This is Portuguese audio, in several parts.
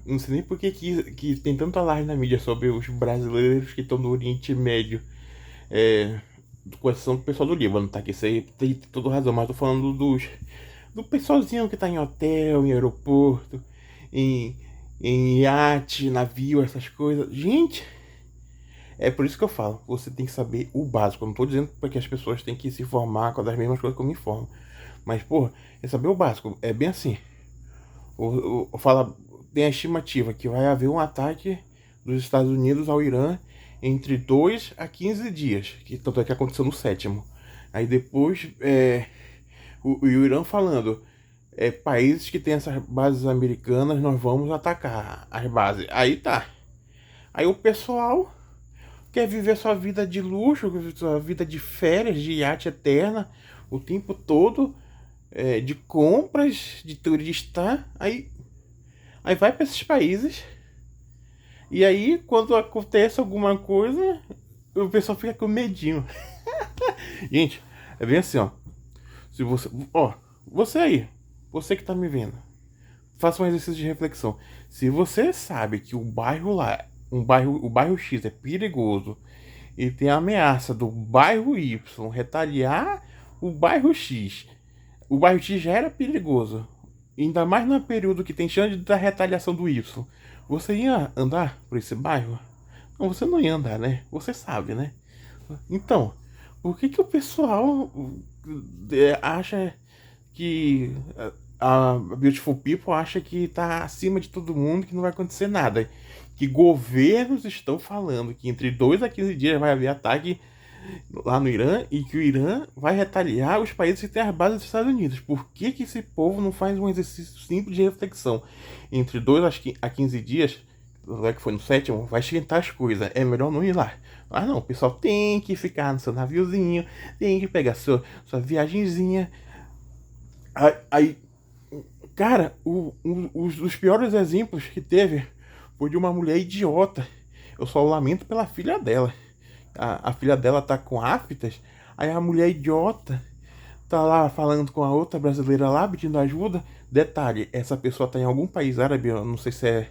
Não sei nem por que tem tanto alarde na mídia sobre os brasileiros que estão no Oriente Médio. É, com exceção do pessoal do Líbano, tá? Que isso aí tem toda razão, mas tô falando do pessoalzinho que tá em hotel, em aeroporto, em, em iate, navio, essas coisas. Gente, é por isso que eu falo, você tem que saber o básico. Eu não tô dizendo porque as pessoas têm que se formar com as mesmas coisas que eu me informo. Mas, porra, é saber o básico. É bem assim. Fala, tem a estimativa que vai haver um ataque dos Estados Unidos ao Irã entre 2 a 15 dias, que tanto é que aconteceu no sétimo. Aí depois o Irã falando, países que têm essas bases americanas, nós vamos atacar as bases. Aí tá. Aí o pessoal quer viver sua vida de luxo, sua vida de férias, de iate eterna, o tempo todo, de compras, de turista. Aí vai para esses países. E aí, quando acontece alguma coisa, o pessoal fica com medinho. Gente, é bem assim, ó. Se você. Ó, você aí, você que tá me vendo, faça um exercício de reflexão. Se você sabe que o bairro lá, o bairro X é perigoso e tem a ameaça do bairro Y retaliar o bairro X. O bairro X já era perigoso. Ainda mais no período que tem chance da retaliação do Y. Você ia andar por esse bairro? Não, você não ia andar, né? Você sabe, né? Então, por que o pessoal acha que a Beautiful People acha que tá acima de todo mundo, que não vai acontecer nada? Que governos estão falando que entre 2 a 15 dias vai haver ataque lá no Irã e que o Irã vai retaliar os países que têm as bases dos Estados Unidos. Por que esse povo não faz um exercício simples de reflexão? Entre 2 a 15 dias, já que foi no sétimo, vai esquentar as coisas. É melhor não ir lá. Ah não, o pessoal tem que ficar no seu naviozinho, tem que pegar sua viagenzinha. Aí, cara, os piores exemplos que teve foi de uma mulher idiota. Eu só lamento pela filha dela. A filha dela tá com aftas, aí a mulher idiota tá lá falando com a outra brasileira lá, pedindo ajuda. Detalhe, essa pessoa tá em algum país árabe, eu não sei se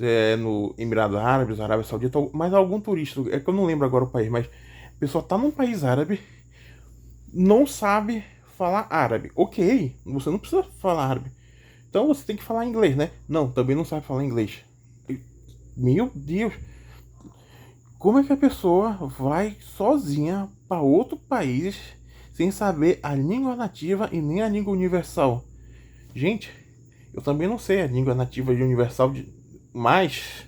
é no Emirados Árabes, Arábia Saudita, mas algum turista, é que eu não lembro agora o país, mas a pessoa tá num país árabe, não sabe falar árabe. Ok, você não precisa falar árabe. Então você tem que falar inglês, né? Não, também não sabe falar inglês. Meu Deus, como é que a pessoa vai sozinha para outro país sem saber a língua nativa e nem a língua universal? Gente, eu também não sei a língua nativa e universal, mas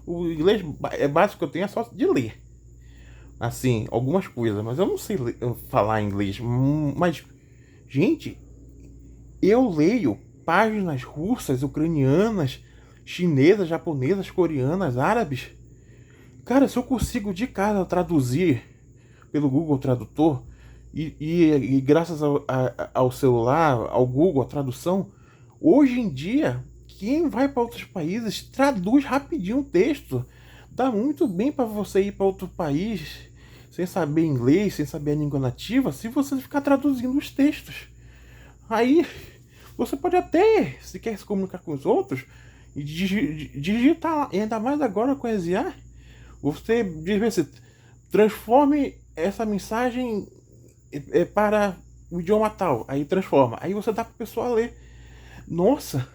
o inglês é básico que eu tenho é só de ler. Assim, algumas coisas, mas eu não sei falar inglês. Mas, gente, eu leio páginas russas, ucranianas, chinesas, japonesas, coreanas, árabes. Cara, se eu consigo de casa traduzir pelo Google Tradutor e graças ao celular, ao Google, a tradução, hoje em dia, quem vai para outros países traduz rapidinho o texto. Dá muito bem para você ir para outro país sem saber inglês, sem saber a língua nativa, se você ficar traduzindo os textos. Aí você pode até, se quer se comunicar com os outros, digitar lá. E ainda mais agora com as IA, você diz assim, transforme essa mensagem para o idioma tal. Aí transforma. Aí você dá para a pessoa ler. Nossa,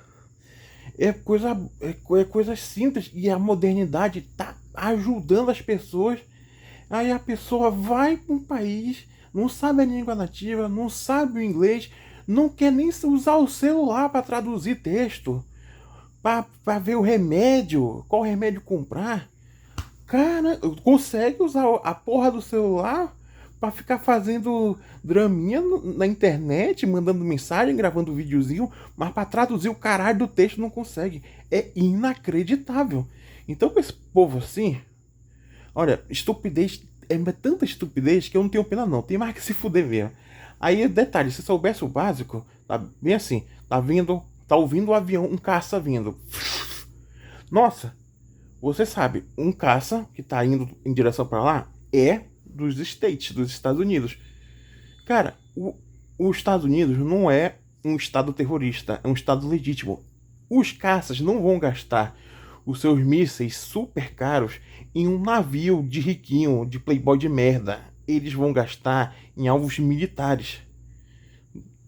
é coisa simples. E a modernidade tá ajudando as pessoas. Aí a pessoa vai para um país, não sabe a língua nativa, não sabe o inglês, não quer nem usar o celular para traduzir texto, para ver o remédio, qual remédio comprar. Cara, consegue usar a porra do celular pra ficar fazendo draminha na internet, mandando mensagem, gravando videozinho, mas pra traduzir o caralho do texto não consegue. É inacreditável. Então, pra esse povo assim, olha, estupidez é tanta estupidez que eu não tenho pena não. Tem mais que se fuder mesmo. Aí, detalhe, se soubesse o básico, tá bem assim, tá ouvindo o avião, um caça vindo. Nossa, você sabe, um caça que tá indo em direção para lá é dos States, dos Estados Unidos. Cara, os Estados Unidos não é um estado terrorista, é um estado legítimo. Os caças não vão gastar os seus mísseis super caros em um navio de riquinho, de playboy de merda. Eles vão gastar em alvos militares.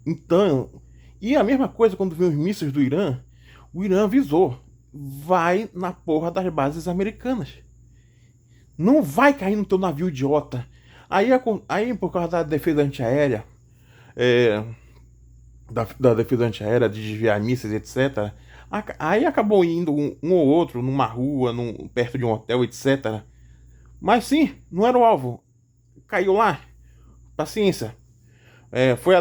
Então, e a mesma coisa quando vem os mísseis do Irã, o Irã avisou, vai na porra das bases americanas. Não vai cair no teu navio idiota. Aí por causa da defesa antiaérea, é, da defesa antiaérea, de desviar mísseis, etc. Aí acabou indo um ou outro numa rua, perto de um hotel, etc. Mas sim, não era o alvo. Caiu lá. Paciência. Foi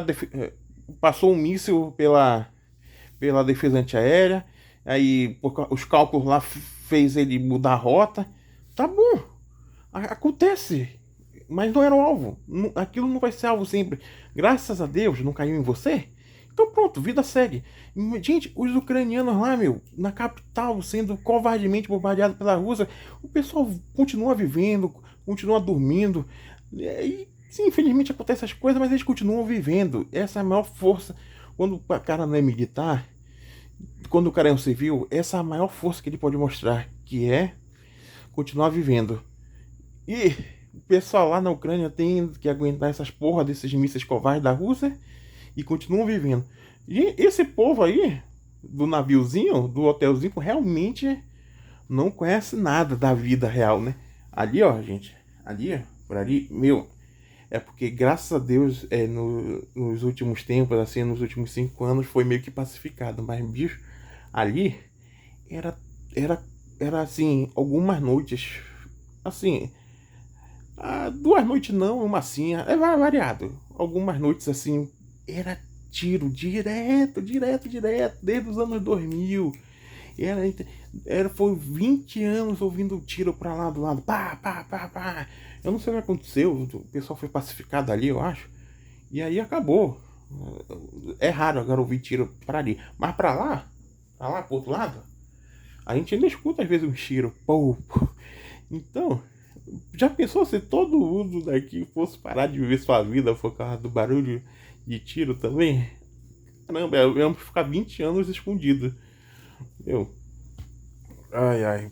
passou um míssil pela defesa antiaérea. Aí os cálculos lá fez ele mudar a rota. Tá bom. Acontece. Mas não era o alvo. Aquilo não vai ser alvo sempre. Graças a Deus não caiu em você. Então pronto, vida segue. Gente, os ucranianos lá, meu, na capital, sendo covardemente bombardeado pela Rússia, o pessoal continua vivendo, continua dormindo. E sim, infelizmente acontecem essas coisas, mas eles continuam vivendo. Essa é a maior força. Quando o cara não é militar, quando o cara é um civil, essa é a maior força que ele pode mostrar, que é continuar vivendo. E o pessoal lá na Ucrânia tem que aguentar essas porra desses mísseis covardes da Rússia e continuam vivendo. E esse povo aí, do naviozinho, do hotelzinho, realmente não conhece nada da vida real, né? Ali, ó, gente, ali, ó, por ali, meu, é porque graças a Deus, nos últimos tempos, assim, nos últimos 5 anos, foi meio que pacificado. Mas, bicho, ali era, era, era assim, algumas noites, assim, 2 noites não, uma sim, é variado. Algumas noites assim, era tiro direto, desde os anos 2000. Foi 20 anos ouvindo tiro pra lá do lado, pá, pá, pá, pá. Eu não sei o que aconteceu, o pessoal foi pacificado ali, eu acho. E aí acabou. É raro agora ouvir tiro pra ali. Mas pra lá, pro outro lado, a gente ainda escuta às vezes um tiro. Pô, pô. Então, já pensou se todo mundo daqui fosse parar de viver sua vida por causa do barulho de tiro também? Caramba, eu ia ficar 20 anos escondido. Eu. Ai, ai.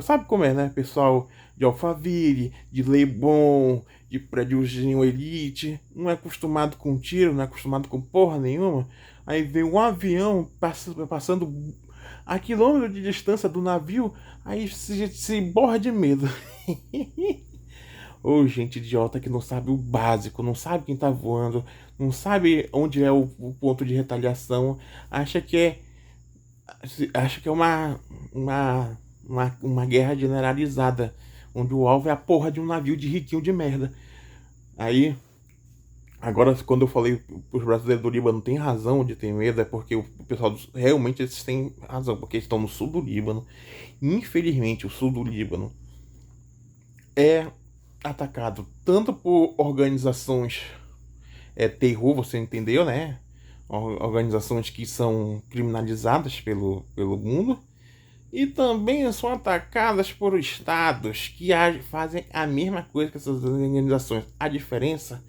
Sabe como é, né? Pessoal de Alphaville, de Leblon, de prédiozinho Elite, não é acostumado com tiro, não é acostumado com porra nenhuma. Aí vem um avião passando a quilômetros de distância do navio, aí se borra de medo. Ô, gente idiota que não sabe o básico, não sabe quem tá voando, não sabe onde é o ponto de retaliação, acha que é uma guerra generalizada, onde o alvo é a porra de um navio de riquinho de merda. Aí, agora quando eu falei pros brasileiros do Líbano tem razão de ter medo, é porque o pessoal realmente eles têm razão, porque eles estão no sul do Líbano. Infelizmente, o sul do Líbano é atacado tanto por organizações terror, você entendeu, né? Organizações que são criminalizadas pelo mundo, e também são atacadas por estados que fazem a mesma coisa que essas organizações. A diferença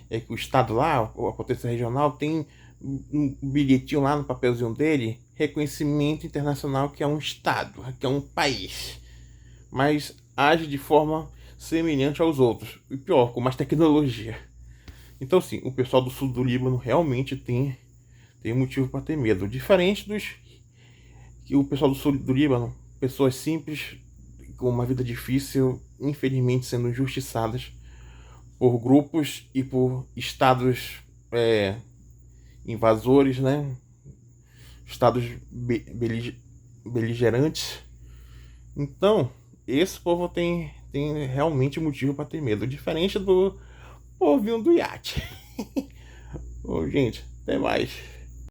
é que o estado lá, ou a potência regional, tem um bilhetinho lá no papelzinho dele, reconhecimento internacional, que é um estado, que é um país, mas age de forma semelhante aos outros, e pior, com mais tecnologia. Então sim, o pessoal do sul do Líbano realmente tem motivo para ter medo. Diferente dos que o pessoal do sul do Líbano, pessoas simples, com uma vida difícil, infelizmente sendo injustiçadas por grupos e por estados invasores, né? Estados beligerantes. Então, esse povo tem realmente motivo para ter medo. Diferente do povinho do iate. Bom, gente, até mais.